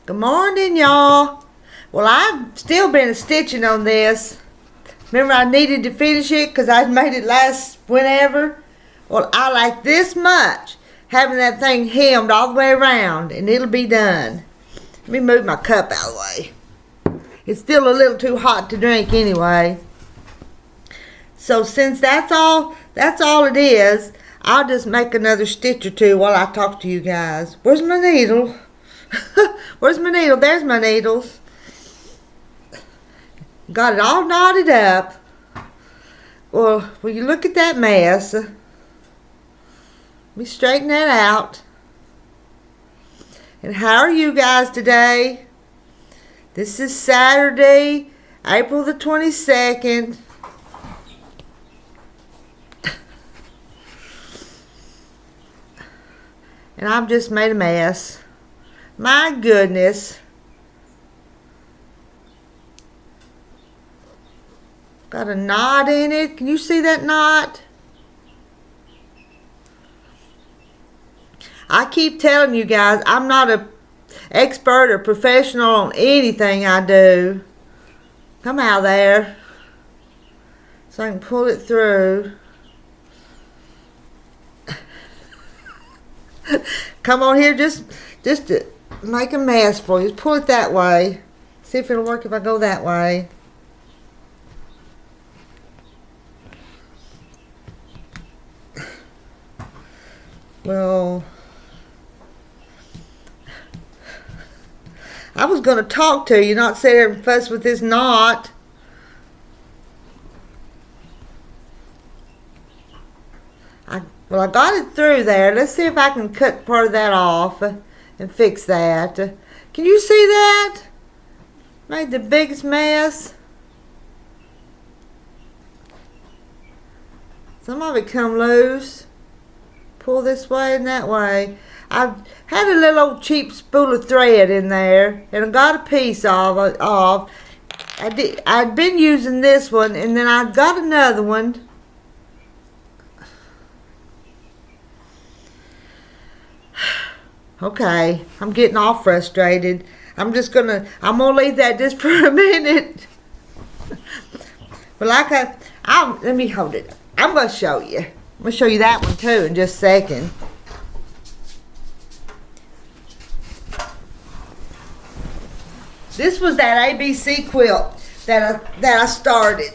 Good morning, y'all. Well, I've still been stitching on this. Remember, I needed to finish it because I made it last whenever. Well, I like this much having that thing hemmed all the way around, and it'll be done. Let me move my cup out of the way. It's still a little too hot to drink anyway. So since that's all it is, I'll just make another stitch or two while I talk to you guys. Where's my needle? Where's my needle? There's my needles. Got it all knotted up. Well, will you look at that mess? Let me straighten that out. And how are you guys today? This is Saturday, April the 22nd. And I've just made a mess. My goodness. Got a knot in it. Can you see that knot? I keep telling you guys, I'm not an expert or professional on anything I do. Come out there so I can pull it through. Come on here, just to make a mess for you. Just pull it that way. See if it'll work if I go that way. Well, I was going to talk to you, not sit there and fuss with this knot. Well, I got it through there. Let's see if I can cut part of that off and fix that. Can you see that? Made the biggest mess. Some of it come loose. Pull this way and that way. I had a little old cheap spool of thread in there, and I got a piece off. I'd been using this one, and then I got another one. Okay, I'm getting all frustrated. I'm gonna leave that just for a minute. But let me hold it. I'm gonna show you. I'm gonna show you that one too in just a second. This was that ABC quilt that I started.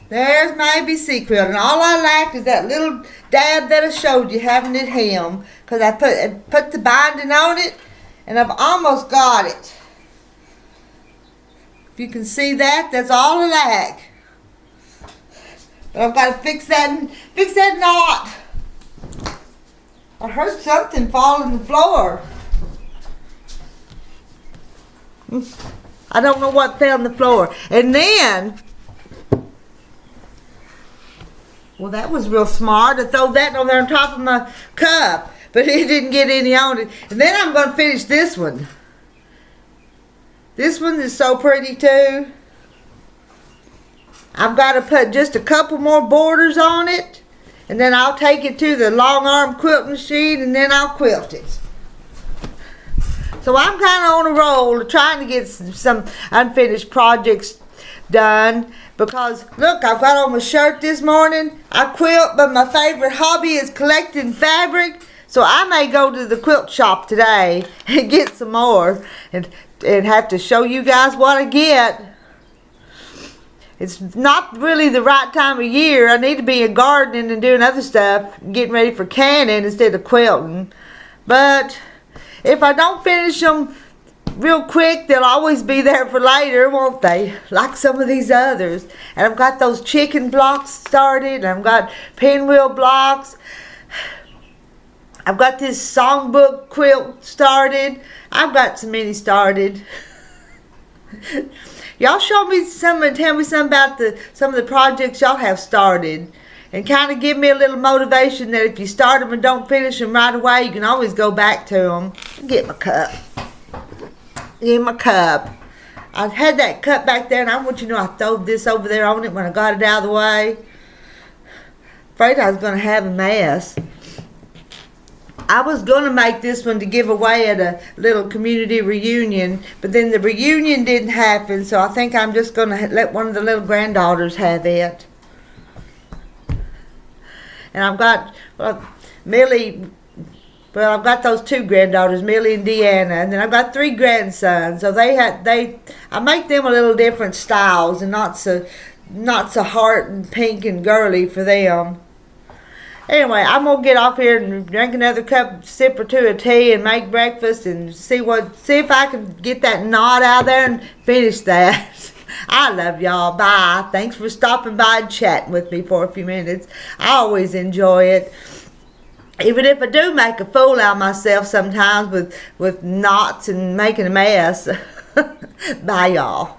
There's my ABC quilt, and all I lacked is that little dab that I showed you, having it hemmed, because I put the binding on it, and I've almost got it. If you can see that, that's all I lack. But I've got to fix that knot. I heard something fall on the floor. I don't know what fell on the floor. And then, well, that was real smart to throw that on there on top of my cup. But it didn't get any on it. And then I'm going to finish this one. This one is so pretty too. I've got to put just a couple more borders on it. And then I'll take it to the long arm quilt machine and then I'll quilt it. So I'm kind of on a roll trying to get some unfinished projects done. Because, look, I've got on my shirt this morning. I quilt, but my favorite hobby is collecting fabric. So I may go to the quilt shop today and get some more and have to show you guys what I get. It's not really the right time of year. I need to be gardening and doing other stuff, getting ready for canning instead of quilting. But if I don't finish them real quick, they'll always be there for later, won't they? Like some of these others. And I've got those chicken blocks started. And I've got pinwheel blocks. I've got this songbook quilt started. I've got so many started. Y'all show me some and tell me something about some of the projects y'all have started. And kind of give me a little motivation that if you start them and don't finish them right away, you can always go back to them. Get my cup. Get my cup. I had that cup back there, and I want you to know I threw this over there on it when I got it out of the way. Afraid I was going to have a mess. I was going to make this one to give away at a little community reunion, but then the reunion didn't happen, so I think I'm just going to let one of the little granddaughters have it. And I've got Millie, I've got those 2 granddaughters, Millie and Deanna, and then I've got 3 grandsons. So I make them a little different styles and not so heart and pink and girly for them. Anyway, I'm gonna get off here and drink another sip or 2 of tea and make breakfast and see if I can get that knot out there and finish that. I love y'all. Bye. Thanks for stopping by and chatting with me for a few minutes. I always enjoy it. Even if I do make a fool out of myself sometimes with knots and making a mess. Bye, y'all.